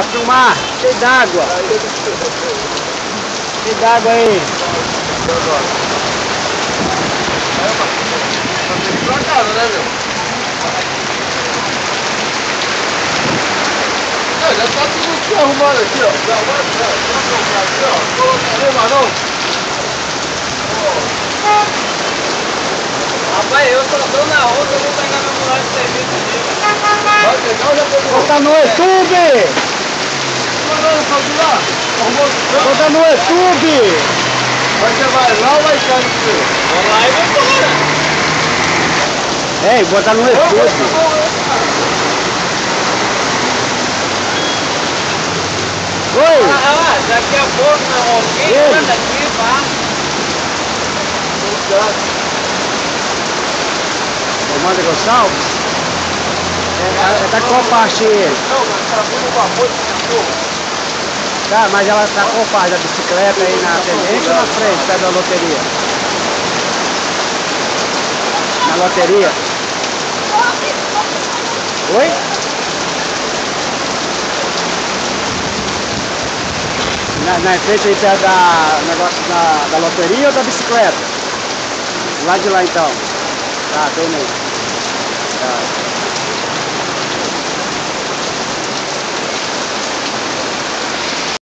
filmar. Cheio d'água. Cheio d'água aí. Pra casa, né, meu? Já tá tudo arrumado aqui, ó. Já vai, aqui, ó. Colocarei, mas não. Rapaz, eu só tô na outra, eu vou pegar meu moral de serviço aqui. Vai pegar ou já pegou? Bota no YouTube. Não, pode ir lá. Bota no YouTube. Mas você vai lá ou vai cá no seu? Vou lá e vou embora. Ei, bota no YouTube. Oi. Daqui a pouco, meu irmão, quem anda aqui, pá. Comanda Gonçalves? É da qual parte ele? Não, mas tá vindo uma coisa de cachorro. Tá, mas ela tá qual parte da bicicleta aí na frente ou na frente, perto da loteria? Na loteria? Oi? Na frente aí perto da negócio da loteria ou da bicicleta? Lá de lá então. Tá, tem mesmo. Tá.